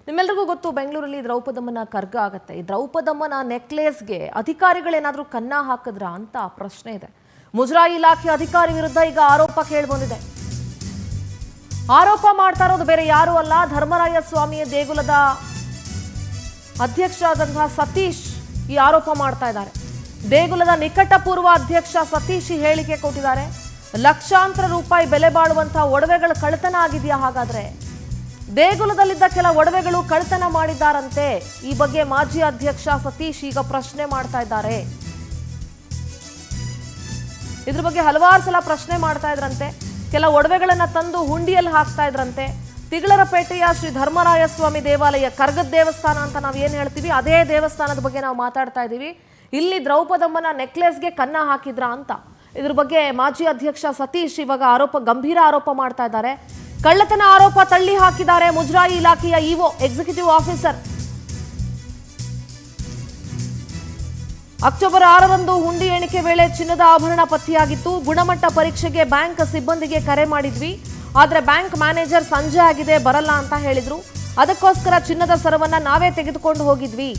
ನಿಮ್ಮೆಲ್ಲರಿಗೂ ಗೊತ್ತು ಬೆಂಗಳೂರಲ್ಲಿ ದ್ರೌಪದಮ್ಮನ ಕರ್ಗ ಆಗುತ್ತೆ. ಈ ದ್ರೌಪದಮ್ಮನ ನೆಕ್ಲೇಸ್ಗೆ ಅಧಿಕಾರಿಗಳೇನಾದರೂ ಕನ್ನ ಹಾಕಿದ್ರಾ ಅಂತ ಪ್ರಶ್ನೆ ಇದೆ. ಮುಜರಾಯಿ ಇಲಾಖೆ ಅಧಿಕಾರಿ ವಿರುದ್ಧ ಈಗ ಆರೋಪ ಕೇಳಿಬಂದಿದೆ. ಆರೋಪ ಮಾಡ್ತಾ ಇರೋದು ಬೇರೆ ಯಾರು ಅಲ್ಲ, ಧರ್ಮರಾಯ ಸ್ವಾಮಿಯ ದೇಗುಲದ ಅಧ್ಯಕ್ಷರಾದಂತಹ ಸತೀಶ್ ಈ ಆರೋಪ ಮಾಡ್ತಾ ಇದ್ದಾರೆ. ದೇಗುಲದ ನಿಕಟಪೂರ್ವ ಅಧ್ಯಕ್ಷ ಸತೀಶ್ ಈ ಹೇಳಿಕೆ ಕೊಟ್ಟಿದ್ದಾರೆ. ಲಕ್ಷಾಂತರ ರೂಪಾಯಿ ಬೆಲೆ ಬಾಳುವಂತಹ ಒಡವೆಗಳು ಕಳ್ಳತನ ಆಗಿದೆಯಾ? ಹಾಗಾದ್ರೆ ದೇಗುಲದಲ್ಲಿದ್ದ ಕೆಲ ಒಡವೆಗಳು ಕಳ್ಳತನ ಮಾಡಿದ್ದಾರಂತೆ. ಈ ಬಗ್ಗೆ ಮಾಜಿ ಅಧ್ಯಕ್ಷ ಸತೀಶ್ ಈಗ ಪ್ರಶ್ನೆ ಮಾಡ್ತಾ ಇದ್ದಾರೆ. ಇದ್ರ ಬಗ್ಗೆ ಹಲವಾರು ಸಲ ಪ್ರಶ್ನೆ ಮಾಡ್ತಾ ಇದ್ರಂತೆ. ಕೆಲ ಒಡವೆಗಳನ್ನ ತಂದು ಹುಂಡಿಯಲ್ಲಿ ಹಾಕ್ತಾ ಇದ್ರಂತೆ. ತಿಗಳರಪೇಟೆಯ ಶ್ರೀ ಧರ್ಮರಾಯ ಸ್ವಾಮಿ ದೇವಾಲಯ, ಕರ್ಗದ ದೇವಸ್ಥಾನ ಅಂತ ನಾವು ಏನ್ ಹೇಳ್ತೀವಿ, ಅದೇ ದೇವಸ್ಥಾನದ ಬಗ್ಗೆ ನಾವು ಮಾತಾಡ್ತಾ ಇದ್ದೀವಿ. ಇಲ್ಲಿ ದ್ರೌಪದಮ್ಮನ ನೆಕ್ಲೆಸ್ಗೆ ಕನ್ನ ಹಾಕಿದ್ರಾ ಅಂತ. ಇದ್ರ ಬಗ್ಗೆ ಮಾಜಿ ಅಧ್ಯಕ್ಷ ಸತೀಶ್ ಇವಾಗ ಗಂಭೀರ ಆರೋಪ ಮಾಡ್ತಾ ಇದ್ದಾರೆ. ಕಳ್ಳತನ ಆರೋಪ ತಳ್ಳಿ ಹಾಕಿದ್ದಾರೆ ಮುಜರಾಯಿ ಇಲಾಖೆಯ ಇಒ ಎಕ್ಸಿಕ್ಯೂಟಿವ್ ಆಫೀಸರ್. ಅಕ್ಟೋಬರ್ 6ರಂದು ಹುಂಡಿ ಎಣಿಕೆ ವೇಳೆ ಚಿನ್ನದ ಆಭರಣ ಪತ್ತೆಯಾಗಿತ್ತು. ಗುಣಮಟ್ಟ ಪರೀಕ್ಷೆಗೆ ಬ್ಯಾಂಕ್ ಸಿಬ್ಬಂದಿಗೆ ಕರೆ ಮಾಡಿದ್ವಿ, ಆದ್ರೆ ಬ್ಯಾಂಕ್ ಮ್ಯಾನೇಜರ್ ಸಂಜೆ ಆಗಿದೆ ಬರಲ್ಲ ಅಂತ ಹೇಳಿದ್ರು. ಅದಕ್ಕೋಸ್ಕರ ಚಿನ್ನದ ಸರವನ್ನ ನಾವೇ ತೆಗೆದುಕೊಂಡು ಹೋಗಿದ್ವಿ.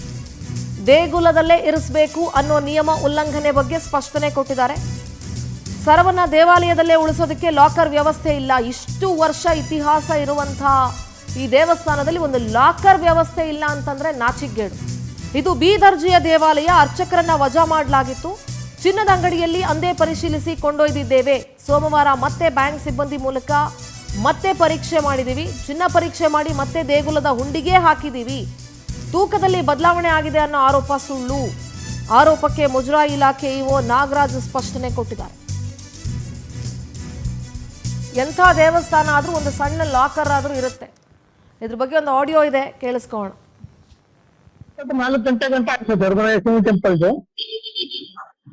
ದೇಗುಲದಲ್ಲೇ ಇರಿಸಬೇಕು ಅನ್ನೋ ನಿಯಮ ಉಲ್ಲಂಘನೆ ಬಗ್ಗೆ ಸ್ಪಷ್ಟನೆ ಕೊಟ್ಟಿದ್ದಾರೆ. ಸರವನ್ನ ದೇವಾಲಯದಲ್ಲೇ ಉಳಿಸೋದಕ್ಕೆ ಲಾಕರ್ ವ್ಯವಸ್ಥೆ ಇಲ್ಲ. ಇಷ್ಟು ವರ್ಷ ಇತಿಹಾಸ ಇರುವಂತಹ ಈ ದೇವಸ್ಥಾನದಲ್ಲಿ ಒಂದು ಲಾಕರ್ ವ್ಯವಸ್ಥೆ ಇಲ್ಲ ಅಂತಂದ್ರೆ ನಾಚಿಗೇಡು. ಇದು ಬಿ ದರ್ಜೆಯ ದೇವಾಲಯ. ಅರ್ಚಕರನ್ನ ವಜಾ ಮಾಡಲಾಗಿತ್ತು. ಚಿನ್ನದ ಅಂಗಡಿಯಲ್ಲಿ ಅಂದೇ ಪರಿಶೀಲಿಸಿ ಕೊಂಡೊಯ್ದಿದ್ದೇವೆ. ಸೋಮವಾರ ಮತ್ತೆ ಬ್ಯಾಂಕ್ ಸಿಬ್ಬಂದಿ ಮೂಲಕ ಮತ್ತೆ ಪರೀಕ್ಷೆ ಮಾಡಿದೀವಿ. ಚಿನ್ನ ಪರೀಕ್ಷೆ ಮಾಡಿ ಮತ್ತೆ ದೇಗುಲದ ಹುಂಡಿಗೆ ಹಾಕಿದೀವಿ. ತೂಕದಲ್ಲಿ ಬದಲಾವಣೆ ಆಗಿದೆ ಅನ್ನೋ ಆರೋಪ ಸುಳ್ಳು. ಆರೋಪಕ್ಕೆ ಮುಜರಾಯಿ ಇಲಾಖೆ ಇಒ ನಾಗರಾಜ್ ಸ್ಪಷ್ಟನೆ ಕೊಟ್ಟಿದ್ದಾರೆ. ಎಂಥ ದೇವಸ್ಥಾನ ಆದ್ರೂ ಒಂದು ಸಣ್ಣ ಲಾಕರ್ ಆದ್ರೂ ಇರುತ್ತೆ. ಇದ್ರ ಬಗ್ಗೆ ಒಂದು ಆಡಿಯೋ ಇದೆ, ಕೇಳಿಸ್ಕೋಣ. 4 ಗಂಟೆ ಆಗ್ತದೆ ಧರ್ಮರಾಯ ಸ್ವಾಮಿ ಟೆಂಪಲ್ದು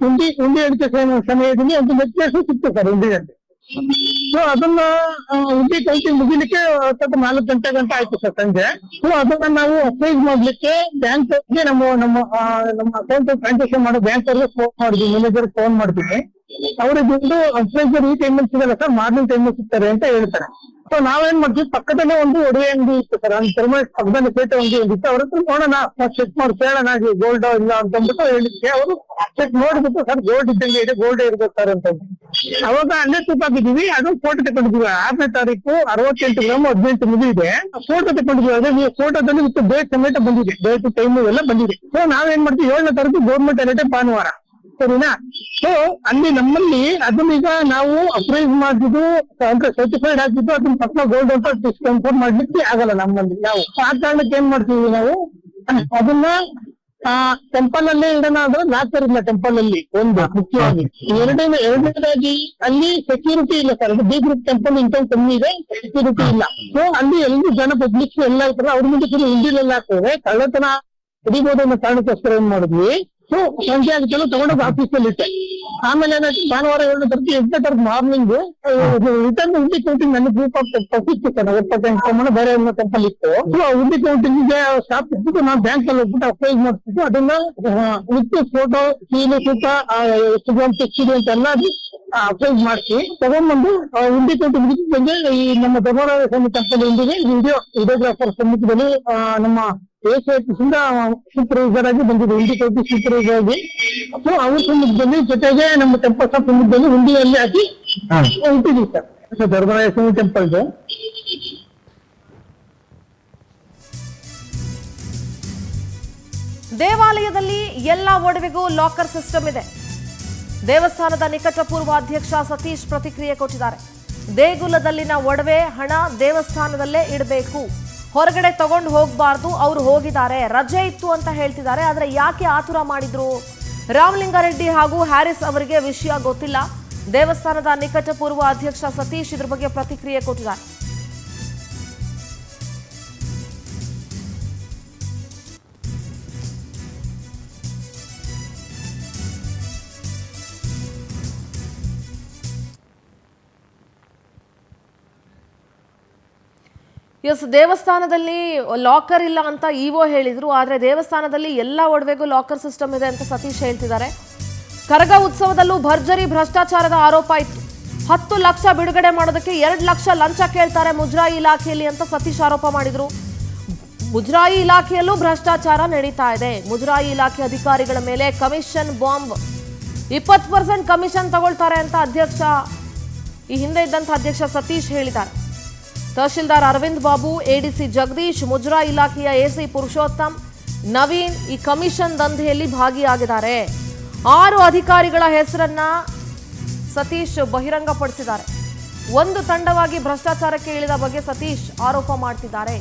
ಹುಂಡಿ ಎಣಿಕೆ ಸಮಯದಲ್ಲಿ ಒಂದು ನೆಕ್ಲೆಸ್ ಸಿಕ್ತು ಸರ್ ಹುಂಡಿಯಲ್ಲಿ. ಸೊ ಅದನ್ನ ಹುಂಡಿ ಕೌಂಟಿಂಗ್ ಮುಗಿಲಿಕ್ಕೆ 4 ಗಂಟೆ ಆಯ್ತು ಸರ್ ಸಂಜೆ. ಸೊ ಅದನ್ನ ನಾವು ಅಪ್ರೈಸ್ ಮಾಡ್ಲಿಕ್ಕೆ ಬ್ಯಾಂಕ್ ನಮ್ಮ ಅಕೌಂಟ್ ಟ್ರಾನ್ಸಾಕ್ಷನ್ ಮಾಡೋ ಬ್ಯಾಂಕ್ ಅವ್ರಿಗೆ ಫೋನ್ ಮಾಡಿದ್ವಿ, ಮ್ಯಾನೇಜರ್ ಫೋನ್ ಮಾಡ್ತೀವಿ. ಅವ್ರಿಗೆ ದುಡ್ಡು ಅಪ್ರೈಸರ್ ಈ ಟೈಮಲ್ಲಿ ಸಿಗಲ್ಲ ಸರ್, ಮಾರ್ನಿಂಗ್ ಟೈಮಲ್ಲಿ ಸಿಗ್ತಾರೆ ಅಂತ ಹೇಳ್ತಾರೆ. ಸೊ ನಾವೇನ್ ಮಾಡ್ತೀವಿ, ಪಕ್ಕದಲ್ಲೇ ಒಂದು ಒಡವೆ ಅಂಗಡಿ ಇತ್ತು ಸರ್, ಧರ್ಮರಾಯ ಪಕ್ಕದಲ್ಲಿ ಪೇಟೆ ಅಂಗಡಿ ಇತ್ತು. ಅವ್ರ ಹತ್ರ ನೋಡೋಣ, ಚೆಕ್ ಮಾಡಿ ಕೇಳೋಣ ಗೋಲ್ಡ್ ಇಲ್ಲ ಅಂತಂದ್ಬಿಟ್ಟು ಹೇಳಿದ್ಕೆ ಅವರು ಚೆಕ್ ನೋಡ್ಬಿಟ್ಟು ಸರ್ ಗೋಲ್ಡ್ ಇದ್ದಂಗೆ ಇದೆ, ಗೋಲ್ಡ್ ಇರ್ಬೇಕು ಸರ್ ಅಂತ. ಅವಾಗ ಅಲ್ಲೇ ತೂಕ ಹಾಕಿದೀವಿ. ಅದು ಫೋಟೋ ತಗೊಂಡಿದ್ವಿ. 6ನೇ ತಾರೀಕು 68 ಗ್ರಾಮ್ 18 ಮಿಲಿ ಇದೆ. ಫೋಟೋ ತಗೊಂಡಿದ್ವಿ. ಅದೇ ನೀವು ಫೋಟೋದಲ್ಲಿ ವಿತ್ ಡೇಟ್ ಸಮೇತ ಬಂದಿದೆ, ಡೇಟ್ ಟೈಮ್ ಎಲ್ಲ ಬಂದಿದೆ. ಸೊ ನಾವೇನ್ ಮಾಡ್ತೀವಿ, 7ನೇ ತಾರೀಕು ಗೌರ್ಮೆಂಟ್ ಹಾಲಿಡೇ ಭಾನುವಾರ, ಸರಿನಾ? ಸೊ ಅಲ್ಲಿ ನಮ್ಮಲ್ಲಿ ಅದನ್ನ ಈಗ ನಾವು ಅಪ್ರೈಸ್ ಮಾಡಿದ್ದು ಅಂದ್ರೆ ಸರ್ಟಿಫೈಡ್ ಆಗಿದ್ದು ಅದನ್ನ ಪಕ್ಕ ಗೋಲ್ಡ್ ಅಂತ ಕನ್ಫರ್ಮ್ ಮಾಡ್ಲಿಕ್ಕೆ ಆಗಲ್ಲ ನಮ್ಮಲ್ಲಿ. ನಾವು ಆ ಕಾರಣಕ್ಕೆ ಏನ್ ಮಾಡ್ತೀವಿ, ನಾವು ಅದನ್ನ ಟೆಂಪಲ್ ಅಲ್ಲೇ ಇಡೋಣ ಅಂದ್ರೆ ಲಾಕರ್ ಇಲ್ಲ ಟೆಂಪಲ್ ಅಲ್ಲಿ, ಒಂದು ಮುಖ್ಯವಾಗಿ. ಎರಡನೇದಾಗಿ ಅಲ್ಲಿ ಸೆಕ್ಯೂರಿಟಿ ಇಲ್ಲ ಸರ್. ಅದು ಬಿ ಗ್ರೂಪ್ ಟೆಂಪಲ್ ಇನ್ಕಮ್ ಕಮ್ಮಿ ಇದೆ, ಸೆಕ್ಯೂರಿಟಿ ಇಲ್ಲ. ಸೊ ಅಲ್ಲಿ ಎಲ್ಲರೂ ಜನ ಪಬ್ಲಿಕ್ ಎಲ್ಲ ಇರ್ತಾರೆ, ಅವ್ರ ಮುಂದೆ ಹಿಂದಿಲೆಲ್ಲ ಹಾಕ್ತೇವೆ. ಕಳ್ಳತನ ಹಿಡಿಬಹುದು ಅನ್ನೋ ಕಾರಣಕ್ಕೋಸ್ಕರ ಏನ್ ಮಾಡಿದ್ವಿ, ಸೊ ಸಂಜೆ ಆಗಿದ್ದೆಲ್ಲ ತಗೊಂಡೋಗಿ ಆಫೀಸಲ್ಲಿ ಇಟ್ಟೆ. ಆಮೇಲೆ ಏನಾಯ್ತು, ಭಾನುವಾರ 7ನೇ ತಾರೀಕು 8ನೇ ತಾರೀಕು ಮಾರ್ನಿಂಗ್ ರಿಟರ್ನ್ ಹುಂಡಿ ಕೌಂಟಿಂಗ್ ನನ್ನ ಗ್ರೂಪ್ ಆಫ್ ಇತ್ತು ಸರ್. 40 ಬೇರೆ ಟೆಂಪಲ್ ಇತ್ತು. ಸೊ ಹುಂಡಿ ಕೌಂಟಿಂಗ್ ಸ್ಟಾಪ್ ಇಟ್ಬಿಟ್ಟು ನಾವು ಬ್ಯಾಂಕ್ ಅಲ್ಲಿ ಹೋಗ್ಬಿಟ್ಟು ಅಪ್ಲೈ ಮಾಡ್ತಿದ್ದು. ಅದನ್ನ ವಿತ್ ಫೋಟೋ, ಸೀಲು, ತೂಕ, ಎಷ್ಟು ಗ್ರಾಮ್ ತೆಕ್ಸಿದೆ ಅಂತ ಎಲ್ಲ ಅಪ್ಲೈ ಮಾಡಿಸಿ ತಗೊಂಡ್ಬಂದು ಹುಂಡಿ ಕೌಂಟಿಂಗ್ ಬಂದು ಈ ನಮ್ಮ ಧರ್ಮರಾಯ ಸ್ವಾಮಿ ಟೆಂಪಲ್ ಇಂದಿಗೆ ವಿಡಿಯೋಗ್ರಾಫರ್ ಸಮ್ಮುಖದಲ್ಲಿ ನಮ್ಮ ಸೂಪರ್ವೈಸರ್ ಆಗಿ ಬಂದಿದೆ, ಹುಂಡಿ ಕೌಂಟಿ ಸೂಪರ್ವೈಸರ್ ಆಗಿ. ಸೊ ಅವ್ರ ಸಮ್ಮುಖದಲ್ಲಿ ಜೊತೆಗೆ ನಮ್ಮ ಟೆಂಪಲ್ ಸಮ್ಮುಖದಲ್ಲಿ ಹುಂಡಿಯಲ್ಲಿ ಹಾಕಿ ಇಟ್ಟಿದ್ದೀವಿ ಸರ್ ಧರ್ಮರಾಯ ಸ್ವಾಮಿ ಟೆಂಪಲ್ದು. ದೇವಾಲಯದಲ್ಲಿ ಎಲ್ಲ ಒಡವೆಗೂ ಲಾಕರ್ ಸಿಸ್ಟಮ್ ಇದೆ. ದೇವಸ್ಥಾನದ ನಿಕಟಪೂರ್ವ ಅಧ್ಯಕ್ಷ ಸತೀಶ್ ಪ್ರತಿಕ್ರಿಯೆ ಕೊಟ್ಟಿದ್ದಾರೆ. ದೇಗುಲದಲ್ಲಿನ ಒಡವೆ, ಹಣ ದೇವಸ್ಥಾನದಲ್ಲೇ ಇಡಬೇಕು, ಹೊರಗಡೆ ತಗೊಂಡು ಹೋಗಬಾರ್ದು. ಅವರು ಹೋಗಿದ್ದಾರೆ, ರಜೆ ಇತ್ತು ಅಂತ ಹೇಳ್ತಿದ್ದಾರೆ. ಆದ್ರೆ ಯಾಕೆ ಆತುರ ಮಾಡಿದ್ರು? ರಾಮಲಿಂಗಾರೆಡ್ಡಿ ಹಾಗೂ ಹ್ಯಾರಿಸ್ ಅವರಿಗೆ ವಿಷಯ ಗೊತ್ತಿಲ್ಲ. ದೇವಸ್ಥಾನದ ನಿಕಟಪೂರ್ವ ಅಧ್ಯಕ್ಷ ಸತೀಶ್ ಇದ್ರ ಬಗ್ಗೆ ಪ್ರತಿಕ್ರಿಯೆ ಕೊಟ್ಟಿದ್ದಾರೆ. ಎಸ್, ದೇವಸ್ಥಾನದಲ್ಲಿ ಲಾಕರ್ ಇಲ್ಲ ಅಂತ ಇಒ ಹೇಳಿದ್ರು. ಆದ್ರೆ ದೇವಸ್ಥಾನದಲ್ಲಿ ಎಲ್ಲ ಒಡವೆಗೂ ಲಾಕರ್ ಸಿಸ್ಟಮ್ ಇದೆ ಅಂತ ಸತೀಶ್ ಹೇಳ್ತಿದ್ದಾರೆ. ಕರಗ ಉತ್ಸವದಲ್ಲೂ ಭರ್ಜರಿ ಭ್ರಷ್ಟಾಚಾರದ ಆರೋಪ ಇತ್ತು. 10 ಲಕ್ಷ ಬಿಡುಗಡೆ ಮಾಡೋದಕ್ಕೆ 2 ಲಕ್ಷ ಲಂಚ ಕೇಳ್ತಾರೆ ಮುಜರಾಯಿ ಇಲಾಖೆಯಲ್ಲಿ ಅಂತ ಸತೀಶ್ ಆರೋಪ ಮಾಡಿದ್ರು. ಮುಜರಾಯಿ ಇಲಾಖೆಯಲ್ಲೂ ಭ್ರಷ್ಟಾಚಾರ ನಡೀತಾ ಇದೆ. ಮುಜರಾಯಿ ಇಲಾಖೆ ಅಧಿಕಾರಿಗಳ ಮೇಲೆ ಕಮಿಷನ್ ಬಾಂಬ್. 20% ಕಮಿಷನ್ ತಗೊಳ್ತಾರೆ ಅಂತ ಈ ಹಿಂದೆ ಇದ್ದಂಥ ಅಧ್ಯಕ್ಷ ಸತೀಶ್ ಹೇಳಿದ್ದಾರೆ. ತಹಶೀಲ್ದಾರ್ ಅರವಿಂದ್ ಬಾಬು, ಎಡಿಸಿ ಜಗದೀಶ್, ಮುಜರಾಯಿ ಇಲಾಖೆಯ ಎಸಿ ಪುರುಷೋತ್ತಮ್, ನವೀನ್ ಈ ಕಮಿಷನ್ ದಂಧೆಯಲ್ಲಿ ಭಾಗಿಯಾಗಿದ್ದಾರೆ. 6 ಅಧಿಕಾರಿಗಳ ಹೆಸರನ್ನ ಸತೀಶ್ ಬಹಿರಂಗಪಡಿಸಿದ್ದಾರೆ. ಒಂದು ತಂಡವಾಗಿ ಭ್ರಷ್ಟಾಚಾರಕ್ಕೆ ಇಳಿದ ಬಗ್ಗೆ ಸತೀಶ್ ಆರೋಪ ಮಾಡ್ತಿದ್ದಾರೆ.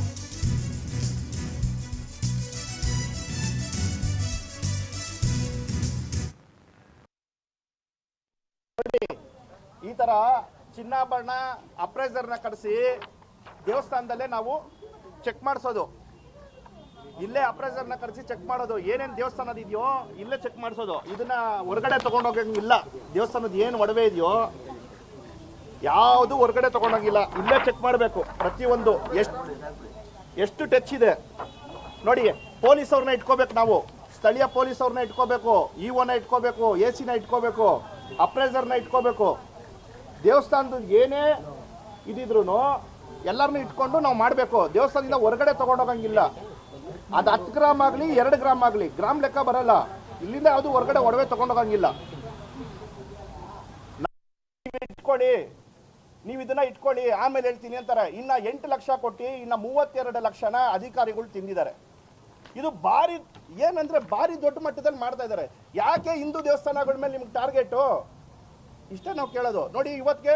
ಈ ತರ ಚಿನ್ನಾಭರಣ ಅಪ್ರೈಸರ್ನ ಕರೆಸಿ ದೇವಸ್ಥಾನದಲ್ಲೇ ನಾವು ಚೆಕ್ ಮಾಡಿಸೋದು. ಇಲ್ಲೇ ಅಪ್ರೈಸರ್ನ ಕರೆಸಿ ಚೆಕ್ ಮಾಡೋದು. ಏನೇನು ದೇವಸ್ಥಾನದ ಇದೆಯೋ ಇಲ್ಲೇ ಚೆಕ್ ಮಾಡಿಸೋದು. ಇದನ್ನ ಹೊರಗಡೆ ತಗೊಂಡೋಗಂಗಿಲ್ಲ. ದೇವಸ್ಥಾನದ ಏನು ಒಡವೆ ಇದೆಯೋ ಯಾವುದು ಹೊರಗಡೆ ತಗೊಂಡೋಗಿಲ್ಲ. ಇಲ್ಲೇ ಚೆಕ್ ಮಾಡಬೇಕು. ಪ್ರತಿಯೊಂದು ಎಷ್ಟು ಟಚ್ ಇದೆ ನೋಡಿ. ಪೊಲೀಸ್ ಅವ್ರನ್ನ ಇಟ್ಕೋಬೇಕು. ನಾವು ಸ್ಥಳೀಯ ಪೊಲೀಸ್ ಅವ್ರನ್ನ ಇಟ್ಕೋಬೇಕು, ಇಒನ ಇಟ್ಕೋಬೇಕು, ಎಸಿನ ಇಟ್ಕೋಬೇಕು, ಅಪ್ರೈಸರ್ನ ಇಟ್ಕೋಬೇಕು. ದೇವಸ್ಥಾನದ ಏನೇ ಇದಿದ್ರು ಎಲ್ಲರನ್ನೂ ಇಟ್ಕೊಂಡು ನಾವು ಮಾಡಬೇಕು. ದೇವಸ್ಥಾನದಿಂದ ಹೊರಗಡೆ ತಗೊಂಡೋಗಂಗಿಲ್ಲ. ಅದು 10 ಗ್ರಾಮ್ ಆಗಲಿ 2 ಗ್ರಾಮ್ ಆಗಲಿ ಗ್ರಾಮ್ ಲೆಕ್ಕ ಬರಲ್ಲ. ಇಲ್ಲಿಂದ ಯಾವುದು ಹೊರಗಡೆ ಒಡವೆ ತಗೊಂಡೋಗಂಗಿಲ್ಲ. ಇಟ್ಕೊಳ್ಳಿ, ನೀವು ಇದನ್ನ ಇಟ್ಕೊಳ್ಳಿ, ಆಮೇಲೆ ಹೇಳ್ತೀನಿ ಅಂತಾರೆ. ಇನ್ನ 8 ಲಕ್ಷ ಕೊಟ್ಟು ಇನ್ನ 32 ಲಕ್ಷನ ಅಧಿಕಾರಿಗಳು ತಿಂದಿದ್ದಾರೆ. ಇದು ಭಾರಿ ಏನಂದ್ರೆ ಭಾರಿ ದೊಡ್ಡ ಮಟ್ಟದಲ್ಲಿ ಮಾಡ್ತಾ ಇದ್ದಾರೆ. ಯಾಕೆ ಹಿಂದೂ ದೇವಸ್ಥಾನಗಳ ಮೇಲೆ ನಿಮ್ಗೆ ಟಾರ್ಗೆಟು? ಇಷ್ಟೇ ನಾವು ಕೇಳೋದು. ನೋಡಿ, ಇವತ್ತಿಗೆ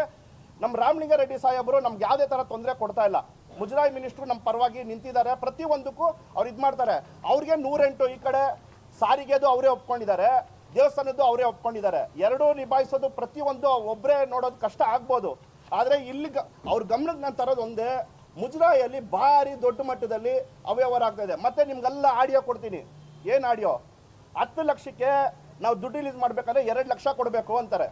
ನಮ್ಮ ರಾಮಲಿಂಗಾರೆಡ್ಡಿ ಸಾಹೇಬರು ನಮ್ಗೆ ಯಾವುದೇ ತರ ತೊಂದರೆ ಕೊಡ್ತಾ ಇಲ್ಲ. ಮುಜರಾಯಿ ಮಿನಿಸ್ಟ್ರು ನಮ್ಮ ಪರವಾಗಿ ನಿಂತಿದ್ದಾರೆ. ಪ್ರತಿಯೊಂದಕ್ಕೂ ಅವ್ರು ಇದು ಮಾಡ್ತಾರೆ. ಅವ್ರಿಗೆ 108 ಈ ಕಡೆ ಸಾರಿಗೆದು ಅವರೇ ಒಪ್ಕೊಂಡಿದ್ದಾರೆ, ದೇವಸ್ಥಾನದ್ದು ಅವರೇ ಒಪ್ಕೊಂಡಿದ್ದಾರೆ. ಎರಡೂ ನಿಭಾಯಿಸೋದು ಪ್ರತಿಯೊಂದು ಒಬ್ಬರೇ ನೋಡೋದು ಕಷ್ಟ ಆಗ್ಬೋದು. ಆದರೆ ಇಲ್ಲಿ ಅವ್ರ ಗಮನಕ್ಕೆ ನಾನು ತರೋದು ಒಂದೇ, ಮುಜರಾಯಿಯಲ್ಲಿ ಭಾರಿ ದೊಡ್ಡ ಮಟ್ಟದಲ್ಲಿ ಅವ್ಯವಹಾರ ಆಗ್ತಾ ಇದೆ. ಮತ್ತೆ ನಿಮ್ಗೆಲ್ಲ ಆಡಿಯೋ ಕೊಡ್ತೀನಿ. ಏನು ಆಡಿಯೋ? 10 ಲಕ್ಷಕ್ಕೆ ನಾವು ದುಡ್ಡು ರಿಲೀಸ್ ಮಾಡ್ಬೇಕಂದ್ರೆ 2 ಲಕ್ಷ ಕೊಡಬೇಕು ಅಂತಾರೆ.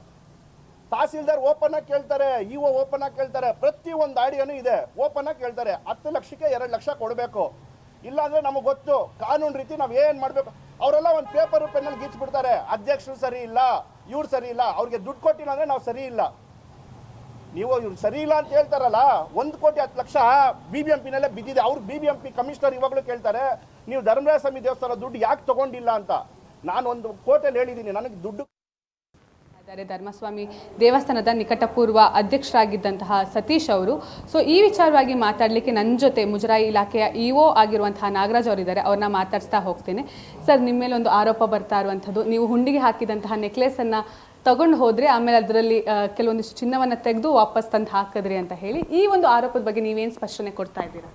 ತಹಸೀಲ್ದಾರ್ ಓಪನ್ ಆಗಿ ಕೇಳ್ತಾರೆ, ಇಒ ಓಪನ್ ಆಗಿ ಕೇಳ್ತಾರೆ. ಪ್ರತಿಯೊಂದು ಆಡಿಯೋನು ಇದೆ, ಓಪನ್ ಆಗಿ ಕೇಳ್ತಾರೆ. 10 ಲಕ್ಷಕ್ಕೆ 2 ಲಕ್ಷ ಕೊಡಬೇಕು. ಇಲ್ಲಾಂದ್ರೆ ನಮಗೆ ಗೊತ್ತು ಕಾನೂನು ರೀತಿ ನಾವು ಏನ್ ಮಾಡ್ಬೇಕು. ಅವರೆಲ್ಲ ಒಂದು ಪೇಪರ್ ಪೆನ್ನಲ್ಲಿ ಗೀಚ್ಬಿಡ್ತಾರೆ. ಅಧ್ಯಕ್ಷರು ಸರಿ ಇಲ್ಲ, ಇವ್ರು ಸರಿ ಇಲ್ಲ, ಅವ್ರಿಗೆ ದುಡ್ಡು ಕೊಟ್ಟಿಲ್ಲ ಅಂದ್ರೆ ನಾವು ಸರಿ ಇಲ್ಲ. ನೀವು ಇವ್ರು ಸರಿ ಇಲ್ಲ ಅಂತ ಹೇಳ್ತಾರಲ್ಲ, 1,10,00,000 BBMP-ನಲ್ಲೇ ಬಿದ್ದಿದೆ. ಅವ್ರು BBMP ಕಮಿಷನರ್ ಇವಾಗಲೂ ಕೇಳ್ತಾರೆ, ನೀವು ಧರ್ಮರಾಯ ಸ್ವಾಮಿ ದೇವಸ್ಥಾನ ದುಡ್ಡು ಯಾಕೆ ತಗೊಂಡಿಲ್ಲ ಅಂತ. ನಾನು ಒಂದು ಕೋರ್ಟಲ್ಲಿ ಹೇಳಿದ್ದೀನಿ, ನನಗೆ ದುಡ್ಡು. ಧರ್ಮಸ್ವಾಮಿ ದೇವಸ್ಥಾನದ ನಿಕಟಪೂರ್ವ ಅಧ್ಯಕ್ಷರಾಗಿದ್ದಂತಹ ಸತೀಶ್ ಅವರು. ಸೊ ಈ ವಿಚಾರವಾಗಿ ಮಾತಾಡಲಿಕ್ಕೆ ನನ್ನ ಜೊತೆ ಮುಜರಾಯಿ ಇಲಾಖೆಯ ಇಒ ಆಗಿರುವಂತಹ ನಾಗರಾಜ್ ಅವರಿದ್ದಾರೆ. ಅವ್ರನ್ನ ಮಾತಾಡಿಸ್ತಾ ಹೋಗ್ತೇನೆ. ಸರ್, ನಿಮ್ಮ ಮೇಲೆ ಒಂದು ಆರೋಪ ಬರ್ತಾ ಇರುವಂಥದ್ದು, ನೀವು ಹುಂಡಿಗೆ ಹಾಕಿದಂತಹ ನೆಕ್ಲೆಸನ್ನು ತಗೊಂಡು ಹೋದ್ರೆ ಆಮೇಲೆ ಅದರಲ್ಲಿ ಕೆಲವೊಂದಿಷ್ಟು ಚಿನ್ನವನ್ನು ತೆಗೆದು ವಾಪಸ್ ತಂದು ಹಾಕಿದ್ರಿ ಅಂತ ಹೇಳಿ, ಈ ಒಂದು ಆರೋಪದ ಬಗ್ಗೆ ನೀವೇನು ಸ್ಪಷ್ಟನೆ ಕೊಡ್ತಾ ಇದ್ದೀರಾ?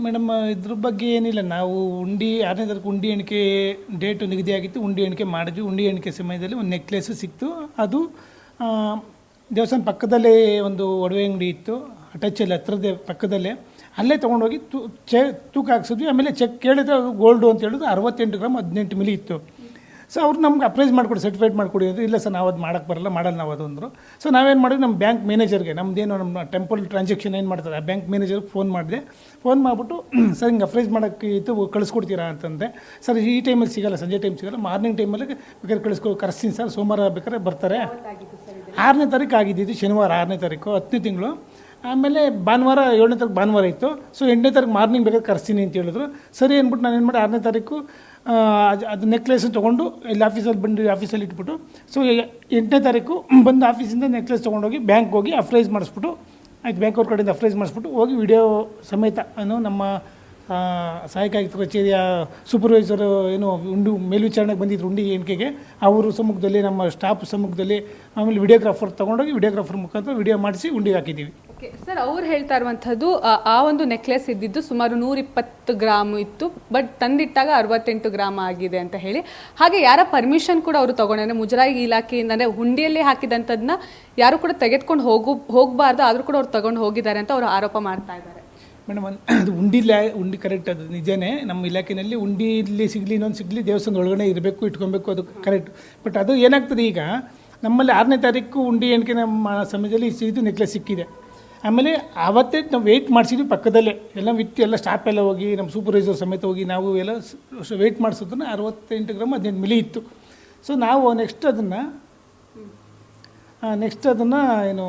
ಮೇಡಮ್, ಇದ್ರ ಬಗ್ಗೆ ಏನಿಲ್ಲ. ನಾವು 6ನೇ ತಾರೀಕು ಉಂಡಿ ಎಣಿಕೆ ಡೇಟು ನಿಗದಿಯಾಗಿತ್ತು. ಉಂಡಿ ಎಣಿಕೆ ಮಾಡಿದ್ವಿ. ಉಂಡಿ ಎಣಿಕೆ ಸಮಯದಲ್ಲಿ ಒಂದು ನೆಕ್ಲೆಸ್ ಸಿಕ್ತು. ಅದು ದೇವಸ್ಥಾನ ಪಕ್ಕದಲ್ಲೇ ಒಂದು ಒಡವೆ ಅಂಗಡಿ ಇತ್ತು, ಟಚಲ್ಲಿ ಹತ್ರದೇ ಪಕ್ಕದಲ್ಲೇ. ಅಲ್ಲೇ ತೊಗೊಂಡೋಗಿ ತೂಕ ಹಾಕ್ಸಿದ್ವಿ. ಆಮೇಲೆ ಚೆಕ್ ಕೇಳಿದ್ರೆ ಅದು ಗೋಲ್ಡು ಅಂತ ಹೇಳಿದ್ರು. 68 ಗ್ರಾಮ್ 18 ಮಿಲಿ ಇತ್ತು. ಸೊ ಅವ್ರು ನಮ್ಗೆ ಅಪ್ರೈಸ್ ಮಾಡಿಕೊಡಿ, ಸರ್ಟಿಫೈಡ್ ಮಾಡಿಕೊಡಿ ಅಂದರೆ ಇಲ್ಲ ಸರ್, ನಾವು ಅದು ಮಾಡೋಕ್ಕೆ ಬರಲ್ಲ, ಮಾಡಲ್ಲ ನಾವು ಅದು ಅಂದರು. ಸೊ ನಾವೇನು ಮಾಡಿದ್ವಿ, ನಮ್ಮ ಬ್ಯಾಂಕ್ ಮ್ಯಾನೇಜರ್ಗೆ, ನಮ್ಮ ಟೆಂಪಲ್ ಟ್ರಾನ್ಸಾಕ್ಷನ್ ಏನು ಮಾಡ್ತಾರೆ ಆ ಬ್ಯಾಂಕ್ ಮ್ಯಾನೇಜರ್ಗೆ ಫೋನ್ ಮಾಡಿದೆ. ಫೋನ್ ಮಾಡಿಬಿಟ್ಟು ಸರ್ ಹಿಂಗೆ ಅಪ್ರೈಸ್ ಮಾಡೋಕ್ಕೆ ಇತ್ತು, ಕಳಿಸ್ಕೊಡ್ತೀರಾ ಅಂತಂದೆ. ಸರ್ ಈ ಟೈಮಲ್ಲಿ ಸಿಗೋಲ್ಲ, ಸಂಜೆ ಟೈಮ್ ಸಿಗೋಲ್ಲ, ಮಾರ್ನಿಂಗ್ ಟೈಮಲ್ಲಿ ಬೇಕಾದ್ರೆ ಕರೆಸ್ತೀನಿ ಸರ್, ಸೋಮವಾರ ಬೇಕಾದ್ರೆ ಬರ್ತಾರೆ. 6ನೇ ತಾರೀಕು ಆಗಿದ್ದು, ಶನಿವಾರ 6ನೇ ತಾರೀಕು 10ನೇ ತಿಂಗಳು. ಆಮೇಲೆ ಭಾನುವಾರ 7ನೇ ತಾರೀಕು ಭಾನುವಾರ ಇತ್ತು. ಸೊ 8ನೇ ತಾರೀಕು ಮಾರ್ನಿಂಗ್ ಬೇಕಾದ್ರೆ ಕರೆಸ್ತೀನಿ ಅಂತ ಹೇಳಿದ್ರು. ಸರಿ ಅಂದ್ಬಿಟ್ಟು ನಾನು ಏನು ಮಾಡಿ 6ನೇ ತಾರೀಕು ಅದು ನೆಕ್ಲೆಸ್ ತೊಗೊಂಡು ಇಲ್ಲಿ ಆಫೀಸಲ್ಲಿ ಬಂದು ಆಫೀಸಲ್ಲಿ ಇಟ್ಬಿಟ್ಟು, ಸೊ 8ನೇ ತಾರೀಕು ಬಂದು ಆಫೀಸಿಂದ ನೆಕ್ಲೆಸ್ ತೊಗೊಂಡೋಗಿ ಬ್ಯಾಂಕ್ ಹೋಗಿ ಅಪ್ರೈಸ್ ಮಾಡಿಸ್ಬಿಟ್ಟು, ಆಯ್ತು ಬ್ಯಾಂಕ್ ಅವ್ರ ಕಡೆಯಿಂದ ಅಪ್ರೈಸ್ ಮಾಡಿಸ್ಬಿಟ್ಟು ಹೋಗಿ ವಿಡಿಯೋ ಸಮೇತ ನಮ್ಮ ಸಹಾಯಕ ಆಯುಕ್ತ ಕಚೇರಿಯ ಸೂಪರ್ವೈಸರು ಮೇಲ್ವಿಚಾರಣೆಗೆ ಬಂದಿದ್ರು ಉಂಡಿ ಎಣಿಕೆಗೆ. ಅವರು ಸಮ್ಮುಖದಲ್ಲಿ, ನಮ್ಮ ಸ್ಟಾಫ್ ಸಮ್ಮುಖದಲ್ಲಿ, ಆಮೇಲೆ ವಿಡಿಯೋಗ್ರಾಫರ್ ತೊಗೊಂಡೋಗಿ ವಿಡಿಯೋಗ್ರಾಫರ್ ಮುಖಾಂತರ ವಿಡಿಯೋ ಮಾಡಿಸಿ ಉಂಡಿಗೆ ಹಾಕಿದ್ದೀವಿ. ಓಕೆ ಸರ್, ಅವ್ರು ಹೇಳ್ತಾ ಇರುವಂಥದ್ದು ಆ ಒಂದು ನೆಕ್ಲೆಸ್ ಇದ್ದಿದ್ದು ಸುಮಾರು 120 ಗ್ರಾಮ್ ಇತ್ತು, ಬಟ್ ತಂದಿಟ್ಟಾಗ 68 ಗ್ರಾಮ್ ಆಗಿದೆ ಅಂತ ಹೇಳಿ. ಹಾಗೆ ಯಾರ ಪರ್ಮಿಷನ್ ಕೂಡ ಅವರು ತಗೊಂಡ್ರೆ, ಮುಜರಾಯಿ ಇಲಾಖೆಯಿಂದ ಅಂದರೆ ಹುಂಡಿಯಲ್ಲೇ ಹಾಕಿದಂಥದ್ದನ್ನ ಯಾರು ಕೂಡ ತೆಗೆದುಕೊಂಡು ಹೋಗಬಾರ್ದು, ಆದರೂ ಕೂಡ ಅವ್ರು ತಗೊಂಡು ಹೋಗಿದ್ದಾರೆ ಅಂತ ಅವರು ಆರೋಪ ಮಾಡ್ತಾ ಇದ್ದಾರೆ. ಮೇಡಮ್, ಅದು ಉಂಡಿ ಕರೆಕ್ಟ್, ಅದು ನಿಜನೇ. ನಮ್ಮ ಇಲಾಖೆಯಲ್ಲಿ ಉಂಡಿಲಿ ಸಿಗಲಿ ಇನ್ನೊಂದು ಸಿಗಲಿ ದೇವಸ್ಥಾನದ ಒಳಗಡೆ ಇರಬೇಕು, ಇಟ್ಕೊಬೇಕು, ಅದು ಕರೆಕ್ಟ್. ಬಟ್ ಅದು ಏನಾಗ್ತದೆ, ಈಗ ನಮ್ಮಲ್ಲಿ 6ನೇ ತಾರೀಕು ಉಂಡಿ ಎಣಿಕೆ ನಮ್ಮ ಸಮಯದಲ್ಲಿ ಇದು ನೆಕ್ಲೆಸ್ ಸಿಕ್ಕಿದೆ. ಆಮೇಲೆ ಆವತ್ತೇ ನಾವು ವೆಯ್ಟ್ ಮಾಡಿಸಿದ್ವಿ ಪಕ್ಕದಲ್ಲೇ, ಎಲ್ಲ ವಿತ್ ಎಲ್ಲ ಸ್ಟಾಫ್ ಎಲ್ಲ ಹೋಗಿ ನಮ್ಮ ಸೂಪರ್ವೈಸರ್ ಸಮೇತ ಹೋಗಿ ನಾವು ಎಲ್ಲ ವೆಯ್ಟ್ ಮಾಡಿಸಿದ್ರು. 68 ಗ್ರಾಮ್ 18 ಮಿಲಿ ಇತ್ತು. ಸೊ ನಾವು ನೆಕ್ಸ್ಟ್ ಅದನ್ನು ಏನು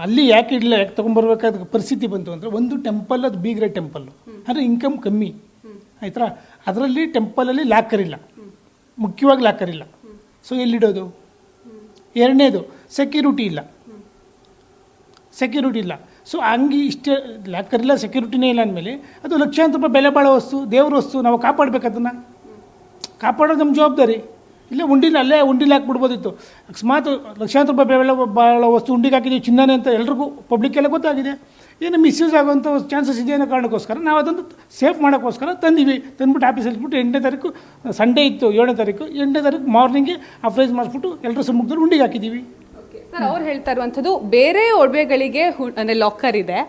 ಅಲ್ಲಿ ಯಾಕೆ ತೊಗೊಂಬರ್ಬೇಕಾದ ಪರಿಸ್ಥಿತಿ ಬಂತು ಅಂದರೆ, ಒಂದು ಟೆಂಪಲ್, ಅದು ಬಿ ಗ್ರೇಡ್ ಟೆಂಪಲ್ಲು, ಅಂದರೆ ಇನ್ಕಮ್ ಕಮ್ಮಿ ಆಯ್ತಾ. ಅದರಲ್ಲಿ ಟೆಂಪಲಲ್ಲಿ ಲಾಕರ್ ಇಲ್ಲ, ಮುಖ್ಯವಾಗಿ ಲಾಕರ್ ಇಲ್ಲ. ಸೊ ಎಲ್ಲಿಡೋದು? ಎರಡನೇದು ಸೆಕ್ಯೂರಿಟಿ ಇಲ್ಲ. ಸೊ ಹಂಗೆ ಇಷ್ಟೇ ಲಾಕರ್ ಇಲ್ಲ, ಸೆಕ್ಯೂರಿಟಿನೇ ಇಲ್ಲ ಅಂದಮೇಲೆ ಅದು ಲಕ್ಷಾಂತರ ರೂಪಾಯಿ ಬೆಲೆ ಬಾಳೋ ವಸ್ತು, ದೇವ್ರ ವಸ್ತು, ನಾವು ಕಾಪಾಡಬೇಕು. ಅದನ್ನು ಕಾಪಾಡೋದು ನಮ್ಮ ಜವಾಬ್ದಾರಿ. ಇಲ್ಲೇ ಅಲ್ಲೇ ಉಂಡಿಲಿ ಹಾಕ್ಬಿಡ್ಬೋದಿತ್ತು. ಅಕಸ್ಮಾತ್ ಲಕ್ಷಾಂತರ ರೂಪಾಯಿ ಬೆಲೆ ಬಾಳೋ ವಸ್ತು ಉಂಡಿಗೆ ಹಾಕಿದ್ದೀವಿ ಚಿನ್ನನೇ ಅಂತ ಎಲ್ರಿಗೂ ಪಬ್ಲಿಕ್ಕೆಲ್ಲ ಗೊತ್ತಾಗಿದೆ. ಏನು ಮಿಸ್ಯೂಸ್ ಆಗುವಂಥ ಚಾನ್ಸಸ್ ಇದೆ ಅನ್ನೋ ಕಾರಣಕ್ಕೋಸ್ಕರ ನಾವು ಅದನ್ನು ಸೇಫ್ ಮಾಡೋಕ್ಕೋಸ್ಕರ ತಂದುಬಿಟ್ಟು ಆಫೀಸಲ್ಲಿ ಬಿಟ್ಟು 8ನೇ ತಾರೀಕು ಸಂಡೇ ಇತ್ತು, 7ನೇ ತಾರೀಕು ಮಾರ್ನಿಂಗ್ಗೆ ಅಪ್ರೈಸ್ ಮಾಡಿಸ್ಬಿಟ್ಟು ಎಲ್ಲರೂ ಸಮ್ಮುಖದಲ್ಲಿ ಉಂಡಿಗೆ ಹಾಕಿದ್ದೀವಿ. ಸರ್, ಅವ್ರು ಹೇಳ್ತಾ ಇರುವಂಥದ್ದು ಬೇರೆ ಒಡವೆಗಳಿಗೆ ಅಂದರೆ ಲಾಕರ್ ಇದೆ,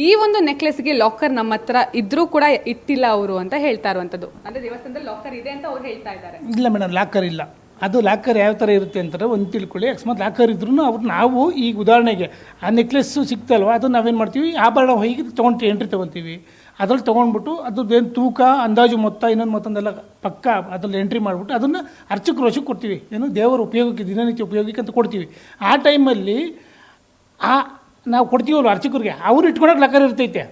ಈ ಒಂದು ನೆಕ್ಲೆಸ್ಗೆ ಲಾಕರ್ ನಮ್ಮ ಹತ್ರ ಇದ್ರೂ ಕೂಡ ಇಟ್ಟಿಲ್ಲ ಅವರು ಅಂತ ಹೇಳ್ತಾ ಇರುವಂಥದ್ದು. ಅಂದರೆ ದೇವಸ್ಥಾನದಲ್ಲಿ ಲಾಕರ್ ಇದೆ ಅಂತ ಅವ್ರು ಹೇಳ್ತಾ ಇದ್ದಾರೆ. ಇಲ್ಲ ಮೇಡಮ್, ಲಾಕರ್ ಇಲ್ಲ. ಅದು ಲಾಕರ್ ಯಾವ ಥರ ಇರುತ್ತೆ ಅಂತಾರೆ ಒಂದು ತಿಳ್ಕೊಳ್ಳಿ. ಅಕಸ್ಮಾತ್ ಲಾಕರ್ ಇದ್ರೂ ನಾವು ಈಗ ಉದಾಹರಣೆಗೆ ಆ ನೆಕ್ಲೆಸ್ಸು ಸಿಗ್ತಲ್ವ, ಅದು ನಾವೇನು ಮಾಡ್ತೀವಿ, ಆಭರಣ ಹೋಗಿ ಎಂಟ್ರಿ ತೊಗೊತೀವಿ. ಅದ್ರಲ್ಲಿ ತೊಗೊಂಡ್ಬಿಟ್ಟು ಅದ್ರದ್ದೇನು ತೂಕ, ಅಂದಾಜು ಮೊತ್ತ, ಇನ್ನೊಂದು ಮೊತ್ತಂದೆಲ್ಲ ಪಕ್ಕ ಅದ್ರಲ್ಲಿ ಎಂಟ್ರಿ ಮಾಡಿಬಿಟ್ಟು ಅದನ್ನು ಅರ್ಚಕರು ವಶಕ್ಕೆ ಕೊಡ್ತೀವಿ. ಏನು ದೇವರ ಉಪಯೋಗಕ್ಕೆ, ದಿನನಿತ್ಯ ಉಪಯೋಗಕ್ಕೆ ಅಂತ ಕೊಡ್ತೀವಿ. ಆ ಟೈಮಲ್ಲಿ ನಾವು ಕೊಡ್ತೀವಲ್ಲ ಅರ್ಚಕರಿಗೆ, ಅವ್ರು ಇಟ್ಕೊಳಕ್ಕೆ ಲಾಕರ್ ಇರ್ತೈತೆ.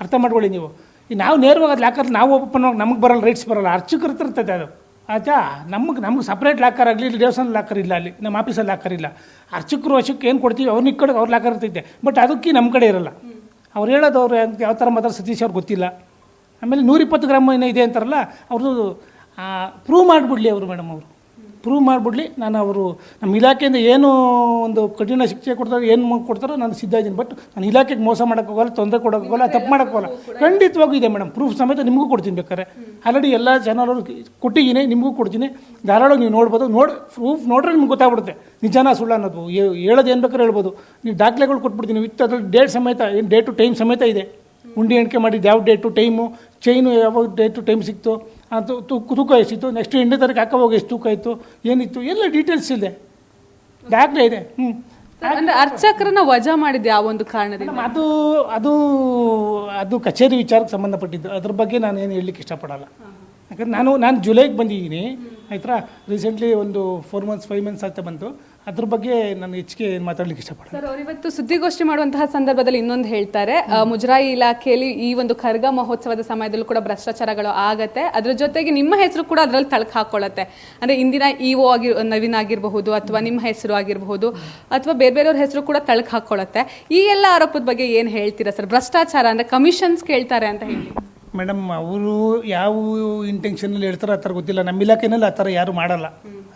ಅರ್ಥ ಮಾಡ್ಕೊಳ್ಳಿ ನೀವು. ಈಗ ನಾವು ನೇರವಾಗಿ ಅದು ಲಾಕರ್ ನಾವು ಓಪನ್ ಮಾಡಿ ನಮಗೆ ಬರೋಲ್ಲ, ರೈಟ್ಸ್ ಬರೋಲ್ಲ, ಅರ್ಚಕರ ಹತ್ರ ಇರ್ತೈತೆ ಅದು. ಆಯ್ತಾ, ನಮಗೆ ಸಪ್ರೇಟ್ ಲಾಕರ್ ಆಗಲಿ, ಇಲ್ಲಿ ದೇವಸ್ಥಾನ ಲಾಕರ್ ಇಲ್ಲ, ಅಲ್ಲಿ ನಮ್ಮ ಆಫೀಸಲ್ಲಿ ಲಾಕರ್ ಇಲ್ಲ. ಅರ್ಚಕರು ವಶಕ್ಕೆ ಏನು ಕೊಡ್ತೀವಿ ಅವ್ರನ್ನ ಇಟ್ಕೊಳಕ್ಕೆ ಅವ್ರ ಲಾಕರ್ ಇರ್ತೈತೆ. ಬಟ್ ಅದಕ್ಕೆ ನಮ್ಮ ಕಡೆ ಇರೋಲ್ಲ. ಅವ್ರು ಹೇಳೋದು ಅವ್ರು ಯಾವ ಥರ ಮಾತ್ರ ಸತೀಶ್ ಅವ್ರಿಗೆ ಗೊತ್ತಿಲ್ಲ. ಆಮೇಲೆ 120 ಗ್ರಾಮ್ ಏನೋ ಇದೆ ಅಂತಾರಲ್ಲ, ಅವ್ರದ್ದು ಪ್ರೂವ್ ಮಾಡಿಬಿಡ್ಲಿ ಅವರು ಮೇಡಮ್, ಅವರು ಪ್ರೂವ್ ಮಾಡಿಬಿಡ್ಲಿ. ಅವರು ನಮ್ಮ ಇಲಾಖೆಯಿಂದ ಏನು ಒಂದು ಕಠಿಣ ಶಿಕ್ಷೆ ಕೊಡ್ತಾರೆ, ಏನು ಕೊಡ್ತಾರೋ ನಾನು ಸಿದ್ಧ ಇದ್ದೀನಿ. ಬಟ್ ನಾನು ಇಲಾಖೆಗೆ ಮೋಸ ಮಾಡೋಕ್ಕೋಗಲ್ಲ, ತೊಂದರೆ ಕೊಡೋಕ್ಕೋಗಲ್ಲ, ತಪ್ಪು ಮಾಡೋಕ್ಕೋಗಲ್ಲ. ಖಂಡಿತವಾಗೂ ಇದೆ ಮೇಡಮ್, ಪ್ರೂಫ್ ಸಮೇತ ನಿಮಗೂ ಕೊಡ್ತೀನಿ ಬೇಕಾರೆ. ಆಲ್ರೆಡಿ ಎಲ್ಲ ಚಾನಲ್ ಕೊಟ್ಟಿದ್ದೀನಿ, ನಿಮಗೂ ಕೊಡ್ತೀನಿ. ಧಾರಾಳವಾಗಿ ನೀವು ನೋಡ್ಬೋದು. ಪ್ರೂಫ್ ನೋಡ್ರೆ ನಿಮ್ಗೆ ಗೊತ್ತಾಗ್ಬಿಡುತ್ತೆ ನಿಜಾನ ಸುಳ್ಳು ಅನ್ನೋದು. ಹೇಳೋದು ಏನು ಬೇಕಾದ್ರೆ ಹೇಳ್ಬೋದು. ನೀವು ದಾಖಲೆಗಳು ಕೊಟ್ಬಿಡ್ತೀನಿ ವಿತ್ ಅದ್ರಲ್ಲಿ ಡೇಟ್ ಸಮೇತ, ಏನು ಡೇಟು ಟೈಮ್ ಸಮೇತ ಇದೆ. ಉಂಡಿ ಎಣಿಕೆ ಮಾಡಿದ್ದು ಯಾವ ಡೇಟು ಟೈಮು, ಚೈನು ಯಾವಾಗ ಡೇಟು ಟೈಮ್ ಸಿಕ್ತು, ಅದು ತೂಕ ಎಷ್ಟಿತ್ತು, ನೆಕ್ಸ್ಟ್ 8ನೇ ತಾರೀಕು ಹಾಕೋವಾಗ ಎಷ್ಟು ತೂಕ ಇತ್ತು, ಏನಿತ್ತು, ಎಲ್ಲ ಡೀಟೇಲ್ಸ್ ಇದೆ, ದಾಖಲೆ ಇದೆ. ಅಂದ್ರೆ ಅರ್ಚಕರನ್ನ ವಜಾ ಮಾಡಿದ್ದು ಯಾವ ಒಂದು ಕಾರಣದಿಂದ? ಅದು ಅದು ಅದು ಕಚೇರಿ ವಿಚಾರಕ್ಕೆ ಸಂಬಂಧಪಟ್ಟಿದ್ದು. ಅದ್ರ ಬಗ್ಗೆ ನಾನು ಏನು ಹೇಳಲಿಕ್ಕೆ ಇಷ್ಟಪಡಲ್ಲ. ಯಾಕಂದ್ರೆ ನಾನು ಜುಲೈಗೆ ಬಂದಿದ್ದೀನಿ ಆಯ್ತಾ. ರೀಸೆಂಟ್ಲಿ ಒಂದು 4 ಮಂತ್ಸ್ 5 ಮಂತ್ಸ್ ಆಗ್ತಾ ಬಂತು. ಅದ್ರ ಬಗ್ಗೆ ನಾನು ಹೆಚ್ಚಿಗೆ ಮಾತಾಡ್ಲಿಕ್ಕೆ ಇಷ್ಟಪಡ್ತೀನಿ. ಸರ್, ಅವರಿವತ್ತು ಸುದ್ದಿಗೋಷ್ಠಿ ಮಾಡುವಂತಹ ಸಂದರ್ಭದಲ್ಲಿ ಇನ್ನೊಂದು ಹೇಳ್ತಾರೆ, ಮುಜರಾಯಿ ಇಲಾಖೆಯಲ್ಲಿ ಈ ಒಂದು ಖರ್ಗ ಮಹೋತ್ಸವದ ಸಮಯದಲ್ಲೂ ಕೂಡ ಭ್ರಷ್ಟಾಚಾರಗಳು ಆಗತ್ತೆ, ಅದ್ರ ಜೊತೆಗೆ ನಿಮ್ಮ ಹೆಸರು ಕೂಡ ಅದರಲ್ಲಿ ತಳಕು ಹಾಕೊಳ್ಳುತ್ತೆ. ಅಂದ್ರೆ ಇಂದಿನ ಇಒ ನವೀನ್ ಆಗಿರಬಹುದು, ಅಥವಾ ನಿಮ್ಮ ಹೆಸರು ಆಗಿರಬಹುದು, ಅಥವಾ ಬೇರೆಯವ್ರ ಹೆಸರು ಕೂಡ ತಳಕು ಹಾಕೊಳ್ಳುತ್ತೆ. ಈ ಎಲ್ಲ ಆರೋಪದ ಬಗ್ಗೆ ಏನು ಹೇಳ್ತೀರಾ ಸರ್? ಭ್ರಷ್ಟಾಚಾರ ಅಂದ್ರೆ ಕಮಿಷನ್ಸ್ ಕೇಳ್ತಾರೆ ಅಂತ ಹೇಳಿ. ಮೇಡಮ್, ಅವರು ಯಾವ ಇಂಟೆನ್ಷನಲ್ಲಿ ಹೇಳ್ತಾರೆ ಆ ಥರ ಗೊತ್ತಿಲ್ಲ. ನಮ್ಮ ಇಲಾಖೆನಲ್ಲಿ ಆ ಥರ ಯಾರು ಮಾಡಲ್ಲ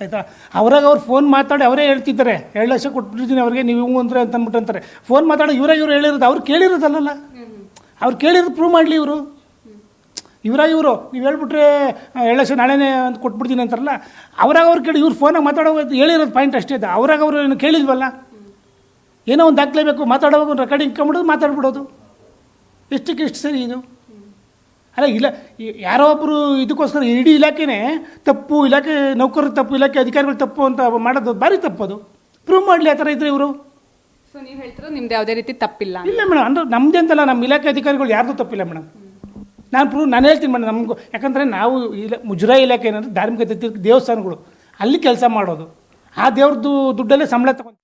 ಆಯಿತಾ. ಅವ್ರು ಫೋನ್ ಮಾತಾಡಿ ಅವರೇ ಹೇಳ್ತಿದ್ದಾರೆ, 2 ಲಕ್ಷ ಕೊಟ್ಬಿಟ್ಟಿದ್ದೀನಿ ಅವ್ರಿಗೆ, ನೀವು ಅಂದರೆ ಅಂತ ಅಂದ್ಬಿಟ್ಟು ಅಂತಾರೆ. ಫೋನ್ ಮಾತಾಡಿ ಇವ್ರು ಹೇಳಿರೋದು, ಅವ್ರು ಕೇಳಿರೋದಲ್ಲ. ಅವ್ರು ಕೇಳಿರೋದು ಪ್ರೂವ್ ಮಾಡಲಿ. ಇವರು ನೀವು ಹೇಳ್ಬಿಟ್ರೆ 2 ಲಕ್ಷ ನಾಳೆನೇ ಅಂತ ಕೊಟ್ಬಿಡ್ತೀನಿ ಅಂತಾರಲ್ಲ, ಅವ್ರು ಕೇಳಿ ಇವ್ರು ಫೋನಾಗ ಮಾತಾಡೋ ಹೇಳಿರೋದು ಪಾಯಿಂಟ್ ಅಷ್ಟೇ ಇದೆ. ಅವರು ಏನು ಕೇಳಿಲ್ವಲ್ಲ, ಏನೋ ಒಂದು ದಾಖಲೆ ಬೇಕು, ಮಾತಾಡೋವಾಗ ರೆಕಾರ್ಡಿಂಗ್ ಇಟ್ಕೊಂಬಿಡೋದು, ಮಾತಾಡ್ಬಿಡೋದು. ಎಷ್ಟು ಸರಿ ಇದು? ಅಲ್ಲ, ಇಲ್ಲ ಯಾರೋ ಒಬ್ಬರು ಇದಕ್ಕೋಸ್ಕರ ಇಡೀ ಇಲಾಖೆನೇ ತಪ್ಪು, ಇಲಾಖೆ ನೌಕರರು ತಪ್ಪು, ಇಲಾಖೆ ಅಧಿಕಾರಿಗಳು ತಪ್ಪು ಅಂತ ಮಾಡೋದು ಭಾರಿ ತಪ್ಪದು. ಪ್ರೂವ್ ಮಾಡಲಿ ಆ ಥರ ಇದ್ರೆ ಇವರು. ಸೊ ನೀವು ಹೇಳ್ತಿರೋ ನಿಮ್ದು ಯಾವುದೇ ರೀತಿ ತಪ್ಪಿಲ್ಲ? ಇಲ್ಲ ಮೇಡಮ್, ಅಂದ್ರೆ ನಮ್ಮದೇ ಅಂತಲ್ಲ, ನಮ್ಮ ಇಲಾಖೆ ಅಧಿಕಾರಿಗಳು ಯಾರ್ದು ತಪ್ಪಿಲ್ಲ ಮೇಡಮ್. ನಾನು ಹೇಳ್ತೀನಿ ಮೇಡಮ್, ನಮಗೂ ಯಾಕಂದರೆ ನಾವು ಮುಜರಾಯಿ ಇಲಾಖೆ ಏನಂದರೆ ಧಾರ್ಮಿಕ ದೇವಸ್ಥಾನಗಳು, ಅಲ್ಲಿ ಕೆಲಸ ಮಾಡೋದು, ಆ ದೇವ್ರದ್ದು ದುಡ್ಡಲ್ಲೇ ಸಂಬಳ ತಗೊಂಡು